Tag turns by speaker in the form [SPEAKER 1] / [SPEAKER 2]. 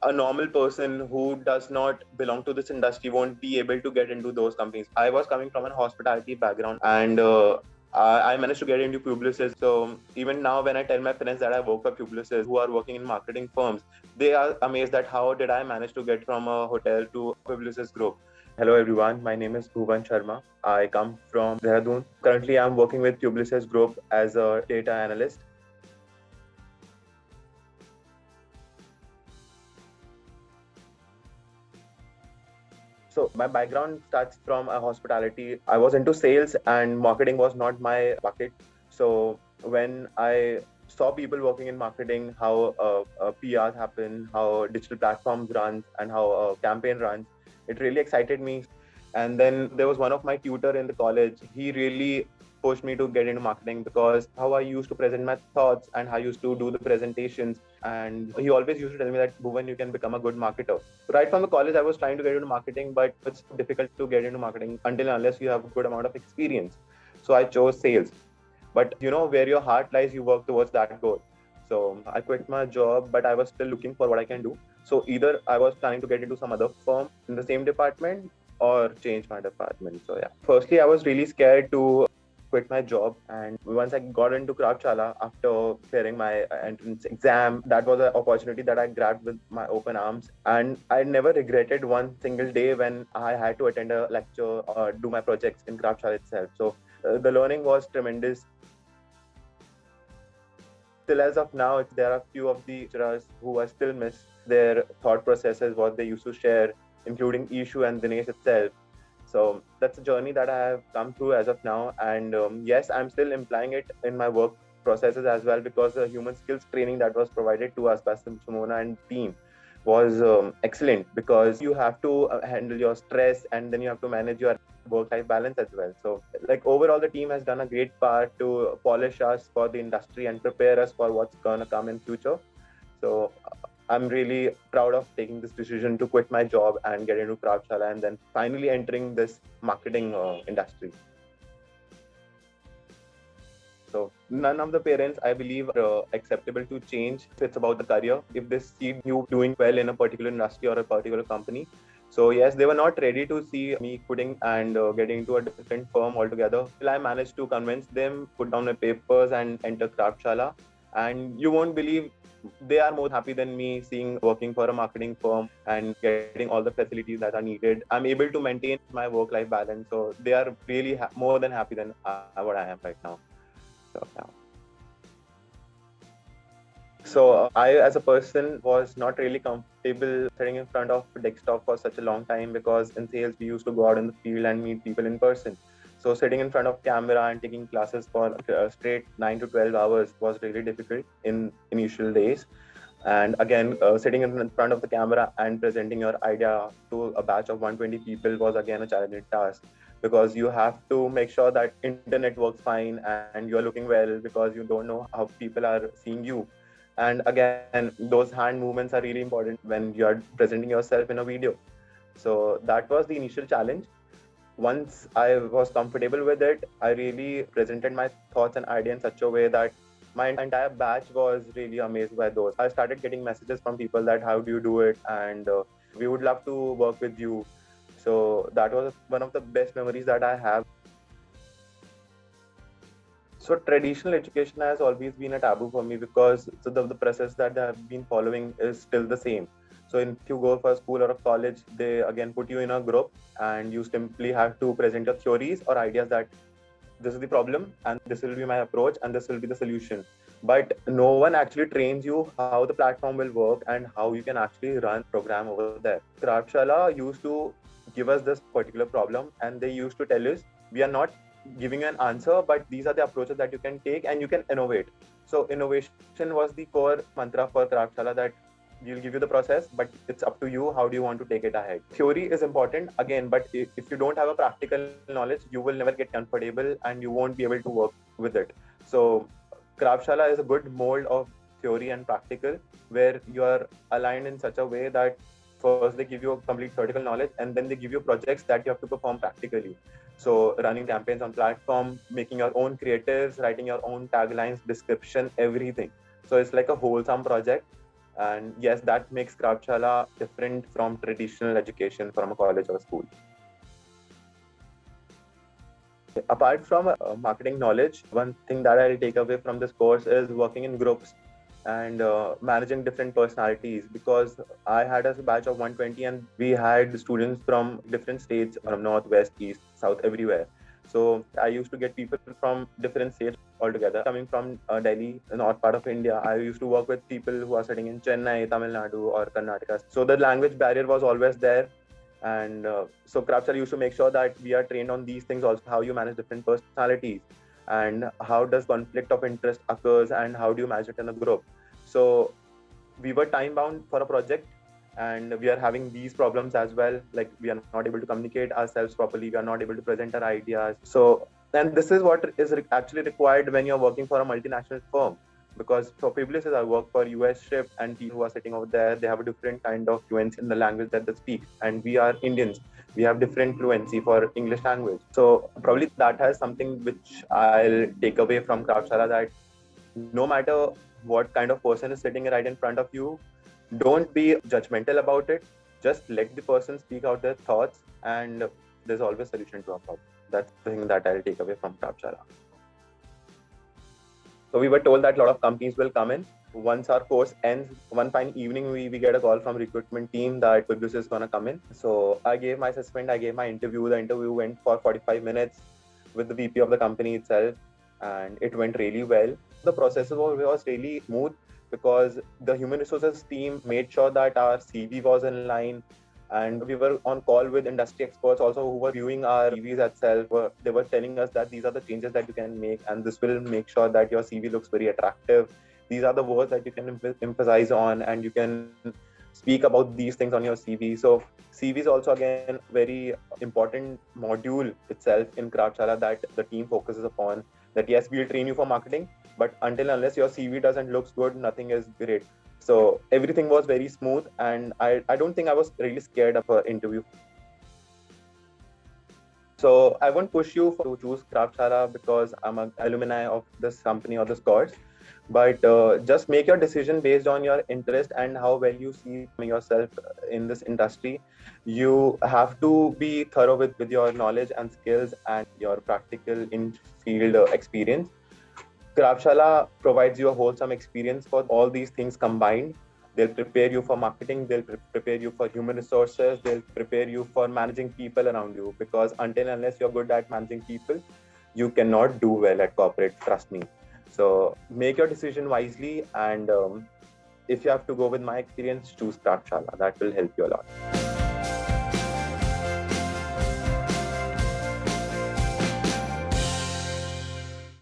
[SPEAKER 1] a normal person who does not belong to this industry won't be able to get into those companies. I was coming from a hospitality background, and I managed to get into Publicis. So even now, when I tell my friends that I work for Publicis, who are working in marketing firms, they are amazed that how did I manage to get from a hotel to Publicis Group. Hello everyone, my name is Bhuwan Sharma. I come from Dehradun. Currently, I'm working with Publicis Group as a data analyst. So my background starts from a hospitality. I was into sales and marketing was not my bucket. So when I saw people working in marketing, how PRs happen, how digital platforms run, and how a campaign runs, it really excited me. And then there was one of my tutor in the college. He really pushed me to get into marketing because how I used to present my thoughts and how I used to do the presentations. And he always used to tell me that, Bhuvan, you can become a good marketer. Right from the college, I was trying to get into marketing, but it's difficult to get into marketing until unless you have a good amount of experience. So I chose sales. But where your heart lies, you work towards that goal. So I quit my job, but I was still looking for what I can do. So either I was planning to get into some other firm in the same department or change my department. So yeah, firstly, I was really scared to quit my job. And once I got into Kraftshala after clearing my entrance exam, that was an opportunity that I grabbed with my open arms. And I never regretted one single day when I had to attend a lecture or do my projects in Kraftshala itself. So the learning was tremendous. Still, as of now, there are few of the lecturers who I still miss their thought processes, what they used to share, including Ishu and Dinesh itself. So that's a journey that I have come through as of now. And yes, I'm still implying it in my work processes as well, because the human skills training that was provided to us by Simona and team was excellent, because you have to handle your stress and then you have to manage your work-life balance as well. So like overall, the team has done a great part to polish us for the industry and prepare us for what's going to come in future. So I'm really proud of taking this decision to quit my job and get into Kraftshala and then finally entering this marketing industry. So none of the parents, I believe, are acceptable to change if it's about the career. If they see you doing well in a particular industry or a particular company. So yes, they were not ready to see me quitting and getting into a different firm altogether. Till I managed to convince them, put down my papers and enter Kraftshala. And you won't believe, they are more happy than me seeing working for a marketing firm and getting all the facilities that are needed. I'm able to maintain my work-life balance. So they are really more than happy than what I am right now. So, yeah. So I, as a person, was not really comfortable sitting in front of a desktop for such a long time, because in sales we used to go out in the field and meet people in person. So sitting in front of camera and taking classes for straight 9 to 12 hours was really difficult in initial days. And again, sitting in front of the camera and presenting your idea to a batch of 120 people was again a challenging task, because you have to make sure that internet works fine and you're looking well, because you don't know how people are seeing you. And again, those hand movements are really important when you're presenting yourself in a video. So that was the initial challenge. Once I was comfortable with it, I really presented my thoughts and ideas in such a way that my entire batch was really amazed by those. I started getting messages from people that how do you do it, and we would love to work with you. So that was one of the best memories that I have. So traditional education has always been a taboo for me, because the process that they have been following is still the same. So if you go for a school or a college, they again put you in a group and you simply have to present your theories or ideas that this is the problem and this will be my approach and this will be the solution. But no one actually trains you how the platform will work and how you can actually run program over there. Kraftshala used to give us this particular problem and they used to tell us, we are not giving you an answer, but these are the approaches that you can take and you can innovate. So innovation was the core mantra for Kraftshala, that we'll give you the process, but it's up to you. How do you want to take it ahead? Theory is important again, but if you don't have a practical knowledge, you will never get comfortable and you won't be able to work with it. So Kraftshala is a good mold of theory and practical, where you are aligned in such a way that first they give you a complete theoretical knowledge and then they give you projects that you have to perform practically. So running campaigns on platform, making your own creatives, writing your own taglines, description, everything. So it's like a wholesome project. And yes, that makes Kraftshala different from traditional education from a college or school. Apart from marketing knowledge, one thing that I'll take away from this course is working in groups and managing different personalities, because I had a batch of 120 and we had students from different states, from north, west, east, south, everywhere. So I used to get people from different states altogether. Coming from Delhi, the north part of India, I used to work with people who are sitting in Chennai, Tamil Nadu, or Karnataka. So the language barrier was always there. And so Kraftshala used to make sure that we are trained on these things also, how you manage different personalities and how does conflict of interest occurs and how do you manage it in a group. So we were time bound for a project and we are having these problems as well. Like we are not able to communicate ourselves properly. We are not able to present our ideas. So, and this is what is actually required when you're working for a multinational firm. Because for Publicis, I work for US Shift, and people who are sitting over there, they have a different kind of fluency in the language that they speak. And we are Indians. We have different fluency for English language. So probably that has something which I'll take away from Kraftshala, that no matter what kind of person is sitting right in front of you, don't be judgmental about it. Just let the person speak out their thoughts, and there's always a solution to a problem. That's the thing that I'll take away from Kraftshala. So we were told that a lot of companies will come in. Once our course ends, one fine evening, we get a call from recruitment team that Publicis is going to come in. So I gave my assessment, I gave my interview. The interview went for 45 minutes with the VP of the company itself, and it went really well. The process was really smooth because the human resources team made sure that our CV was in line, and we were on call with industry experts also who were viewing our CVs itself. They were telling us that these are the changes that you can make, and this will make sure that your CV looks very attractive. These are the words that you can emphasize on, and you can speak about these things on your CV. So CV is also again very important module itself in Kraftshala that the team focuses upon. That yes, we'll train you for marketing, but until unless your CV doesn't look good, nothing is great. So everything was very smooth, and I don't think I was really scared of an interview. So I won't push you to choose Kraftshala because I'm an alumni of this company or this course, but just make your decision based on your interest and how well you see yourself in this industry. You have to be thorough with your knowledge and skills and your practical in-field experience. Kraftshala provides you a wholesome experience for all these things combined. They'll prepare you for marketing, they'll prepare you for human resources, they'll prepare you for managing people around you, because until unless you're good at managing people, you cannot do well at corporate, trust me. So make your decision wisely, and if you have to go with my experience, choose Kraftshala. That will help you a lot.